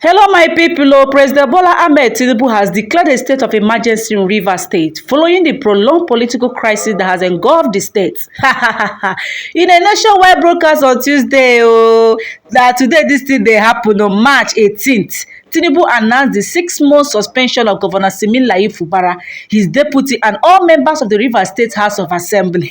Hello, my people. President Bola Ahmed Tinubu has declared a state of emergency in Rivers State following the prolonged political crisis that has engulfed the state. In a nationwide broadcast on Tuesday, that today this thing dey happen on March 18th. Tinubu announced the 6-month suspension of Governor Siminalayi Fubara, his deputy, and all members of the Rivers State House of Assembly.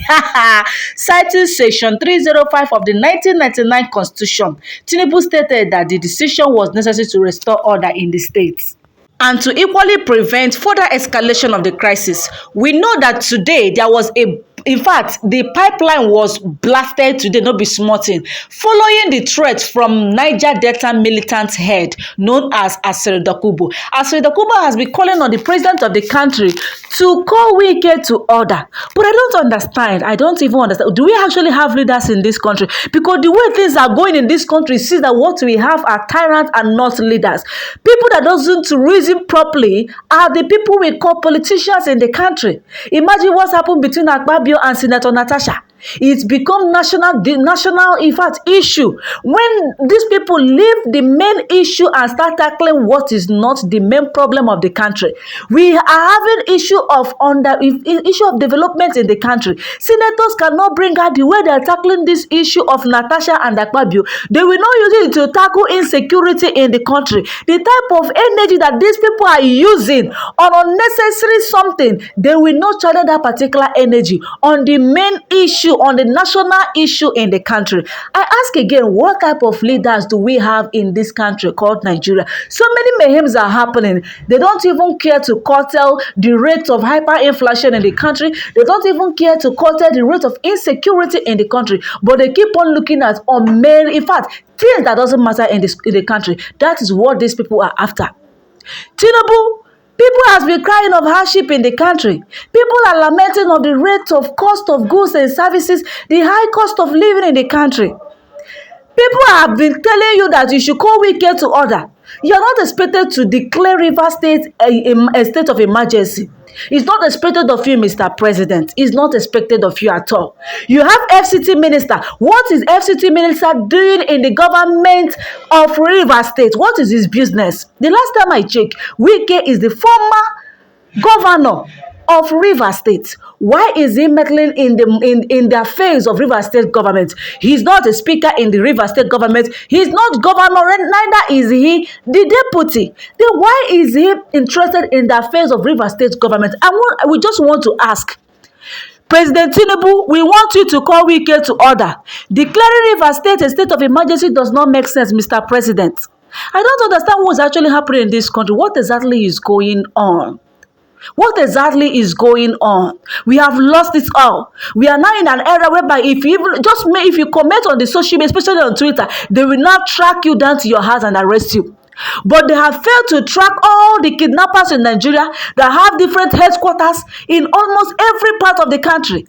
Citing Section 305 of the 1999 Constitution, Tinubu stated that the decision was necessary to restore order in the state. And to equally prevent further escalation of the crisis, we know that today there was in fact, the pipeline was blasted today, no be small thing, following the threat from Niger Delta militant head known as Asiri Dokubo. Asiri Dokubo has been calling on the president of the country to call Wike to order. But I don't understand. I don't even understand. Do we actually have leaders in this country? Because the way things are going in this country sees that what we have are tyrants and not leaders. People that doesn't reason properly are the people we call politicians in the country. Imagine what's happened between Akpabio and Senator Natasha. It's become national, in fact, issue. When these people leave the main issue and start tackling what is not the main problem of the country, we are having issue of development in the country. Senators cannot bring out the way they are tackling this issue of Natasha and Akpabio. They will not use it to tackle insecurity in the country. The type of energy that these people are using on unnecessary something, they will not channel that particular energy on the main issue, on the national issue in the country. I ask again, what type of leaders do we have in this country called Nigeria? So many mayhems are happening. They don't even care to curtail the rate of hyperinflation in the country. They don't even care to curtail the rate of insecurity in the country. But they keep on looking at in fact, things that doesn't matter in the country. That is what these people are after. Tinubu, people has been crying of hardship in the country. People are lamenting of the rate of cost of goods and services, the high cost of living in the country. People have been telling you that you should call Wike to order. You are not expected to declare Rivers State a state of emergency. It's not expected of you, Mr. President. It's not expected of you at all. You have FCT minister. What is FCT minister doing in the government of Rivers State? What is his business? The last time I checked, Wike is the former governor of Rivers State. Why is he meddling in the affairs of Rivers State government? He's not a speaker in the Rivers State government. He's not governor, neither is he the deputy. Then why is he interested in the affairs of Rivers State government? We just want to ask. President Tinubu, we want you to call Wike to order. Declaring Rivers State a state of emergency does not make sense, Mr. President. I don't understand what's actually happening in this country. What exactly is going on? What exactly is going on? We have lost it all. We are now in an era whereby if you comment on the social media, especially on Twitter, they will now track you down to your house and arrest you. But they have failed to track all the kidnappers in Nigeria that have different headquarters in almost every part of the country.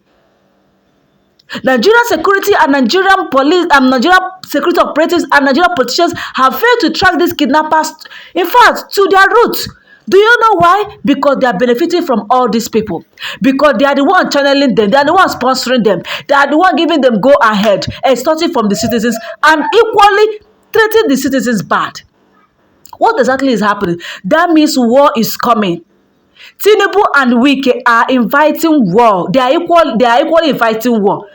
Nigerian security and Nigerian police and Nigerian security operatives and Nigerian politicians have failed to track these kidnappers, in fact, to their roots. Do you know why? Because they are benefiting from all these people. Because they are the one channeling them. They are the one sponsoring them. They are the one giving them go ahead, extorting from the citizens and equally treating the citizens bad. What exactly is happening? That means war is coming. Tinubu and Wike are inviting war. They are equally inviting war.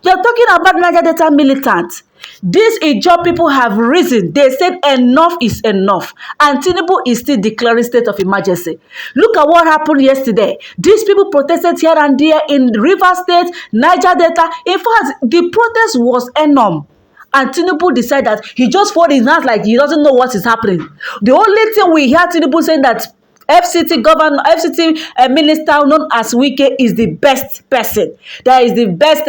You're talking about Niger Delta militants. These Ijaw people have risen. They said enough is enough. And Tinubu is still declaring state of emergency. Look at what happened yesterday. These people protested here and there in Rivers State, Niger Delta. In fact, the protest was enormous. And Tinubu decided that he just folded his hands like he doesn't know what is happening. The only thing we hear Tinubu saying that FCT minister known as Wike is the best person. That is the best,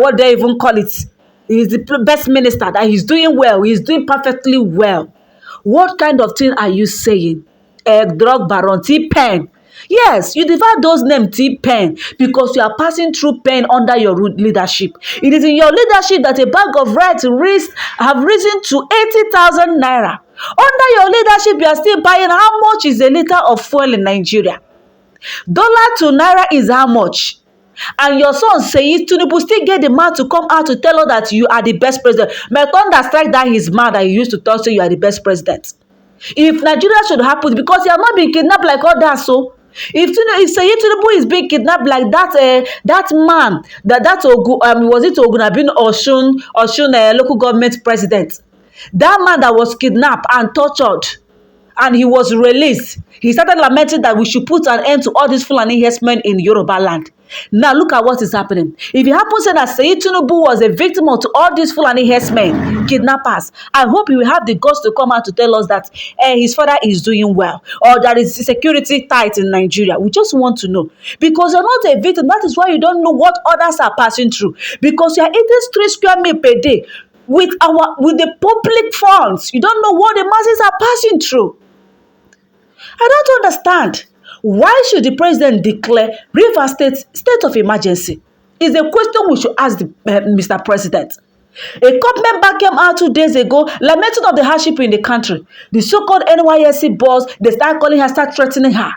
what they even call it. He's the best minister, that he's doing well. He's doing perfectly well. What kind of thing are you saying? Drug baron, T-Pen. Yes, you divide those names T-Pen because you are passing through pain under your leadership. It is in your leadership that a bag of rice have risen to 80,000 naira. Under your leadership, you are still buying. How much is a liter of fuel in Nigeria? Dollar to naira is how much? And your son Seyi Tinubu still get the man to come out to tell us that you are the best president. May thunder strike that his man that he used to talk, say you are the best president. If Nigeria should happen, because he has not been kidnapped like all that, so if Seyi Tinubu is being kidnapped like that man, was it Ogunabin Osun local government president, that man that was kidnapped and tortured, and he was released. He started lamenting that we should put an end to all this Fulani herdsmen in Yoruba land. Now look at what is happening. If it happens that Seyi Tinubu was a victim to all these Fulani herdsmen, kidnappers, I hope he will have the guts to come out to tell us that his father is doing well, or that is security tight in Nigeria. We just want to know, because you're not a victim. That is why you don't know what others are passing through, because you are eating 3 square meals per day with the public funds. You don't know what the masses are passing through. I don't understand. Why should the president declare Rivers state of emergency? Is a question we should ask Mr. President. A COP member came out 2 days ago lamenting of the hardship in the country. The so-called NYSC boss, they start calling her, start threatening her,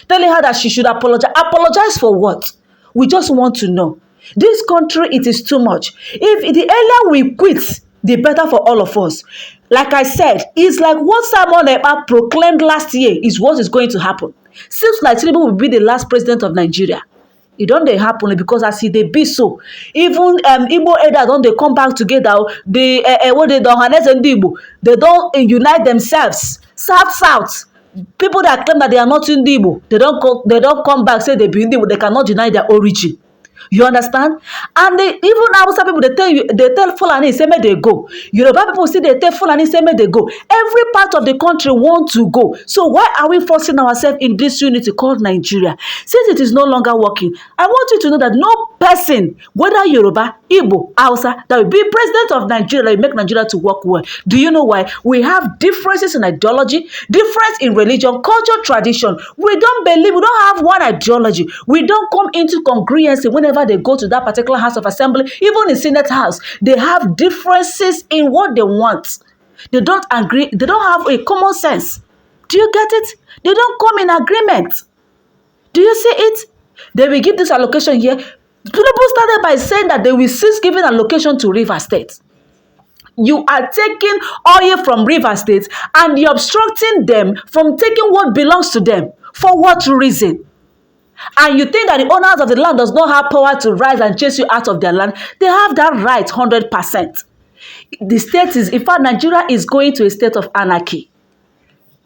telling her that she should apologize. Apologize for what? We just want to know. This country, it is too much. If the earlier we quit, the better for all of us. Like I said, it's like what Simon Ekpa proclaimed last year is what is going to happen. Seems like Tinubu will be the last president of Nigeria. It don't they happen because as they be so. Even Igbo Eda don't they come back together. What they don't harness and Igbo, they don't unite themselves. South. People that claim that they are not in Igbo, they don't come back, say they be in Igbo, they cannot deny their origin. You understand? And even Hausa people, they tell Fulani, say may they go. Yoruba people see they tell Fulani, say may they go. Every part of the country want to go. So why are we forcing ourselves in this unity called Nigeria? Since it is no longer working, I want you to know that no person, whether Yoruba, Igbo, Hausa, that will be president of Nigeria, will make Nigeria to work well. Do you know why? We have differences in ideology, difference in religion, culture, tradition. We don't have one ideology. We don't come into congruency whenever they go to that particular house of assembly, even in Senate house. They have differences in what they want. They don't agree. They don't have a common sense. Do you get it? They don't come in agreement. Do you see it? They will give this allocation here. Tinubu started by saying that they will cease giving allocation to Rivers State. You are taking oil from Rivers State and you're obstructing them from taking what belongs to them. For what reason? And you think that the owners of the land does not have power to rise and chase you out of their land? They have that right 100%. The state is, in fact, Nigeria is going to a state of anarchy.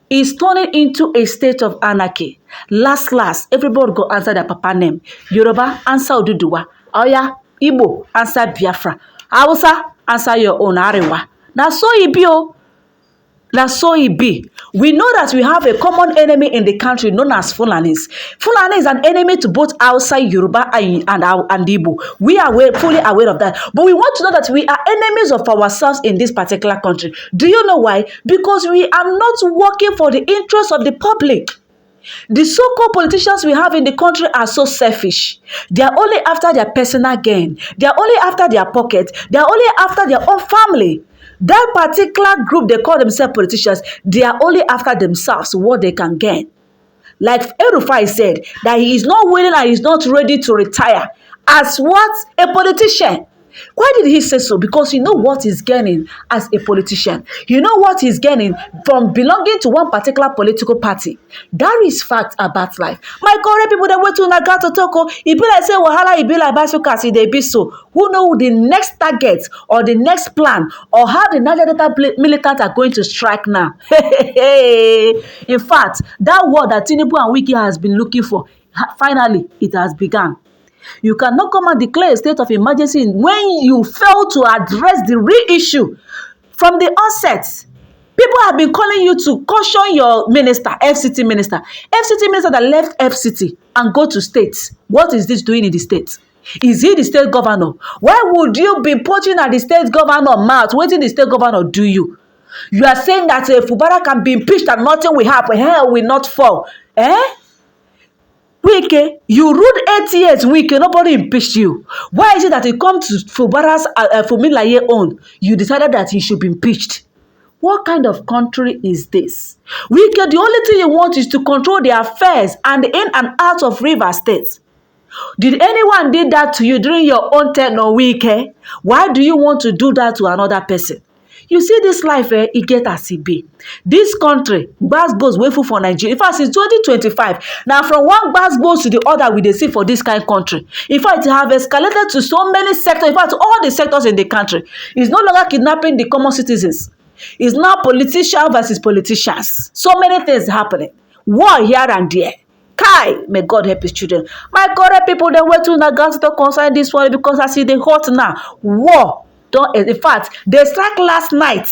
It's turning into a state of anarchy. Last, everybody go answer their papa name. Yoruba, answer Oduduwa. Oya, Igbo, answer Biafra. Hausa, answer your own Arewa. That's so it be. That's so it be. We know that we have a common enemy in the country known as Fulanis. Fulani is an enemy to both outside Yoruba and Igbo. We are fully aware of that. But we want to know that we are enemies of ourselves in this particular country. Do you know why? Because we are not working for the interests of the public. The so-called politicians we have in the country are so selfish. They are only after their personal gain. They are only after their pocket. They are only after their own family. That particular group, they call themselves politicians, they are only after themselves, what they can gain. Like Hereby said, that he is not willing and he is not ready to retire as what? A politician. Why did he say so? Because you know what he's gaining as a politician. You know what he's gaining from belonging to one particular political party. That is fact about life. My correct people, they went to Nagato Toko. It be like say wahala, it be like basukasi, they be so. Who know the next target or the next plan or how the Niger Delta militants are going to strike now? In fact, that word that Tinubu and Wiki has been looking for, finally, it has begun. You cannot come and declare a state of emergency when you fail to address the real issue from the onset. People have been calling you to caution your minister, FCT minister that left FCT and go to states. What is this doing in the states? Is he the state governor? Why would you be poaching at the state governor mouth? What did the state governor do you? You are saying that Fubara can be impeached and nothing will happen. Hell will not fall. Wike, you ruled 8 years, Wike, nobody impeached you. Why is it that you come to Fubara's Fumilaye own, you decided that he should be impeached? What kind of country is this? Wike, the only thing you want is to control the affairs and the in and out of Rivers State. Did anyone did that to you during your own tenure week? Why do you want to do that to another person? You see this life, e get as e be. Dis country gbas-gbos wey full for Nigeria. In fact, since 2025, na from one gbas-gbos to the other we dey see for dis kind country. In fact, it have escalated to so many sectors. In fact, all the sectors in the country. It's no longer kidnapping the common citizens. It's now politician versus politicians. So many things happening. War here and there. Kai, may God help his children. My correct people, dem wait till una gat to concern this one, because as e dey hot now, war don, in fact, they strike last night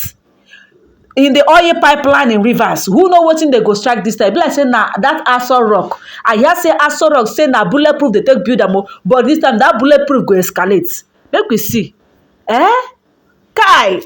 in the oil pipeline in Rivers. Who know wetin they go strike this time? E be like say na that Aso Rock. I hear say Aso Rock say na bulletproof they take build am o, but this time that bulletproof go escalate. Make we see. Kai.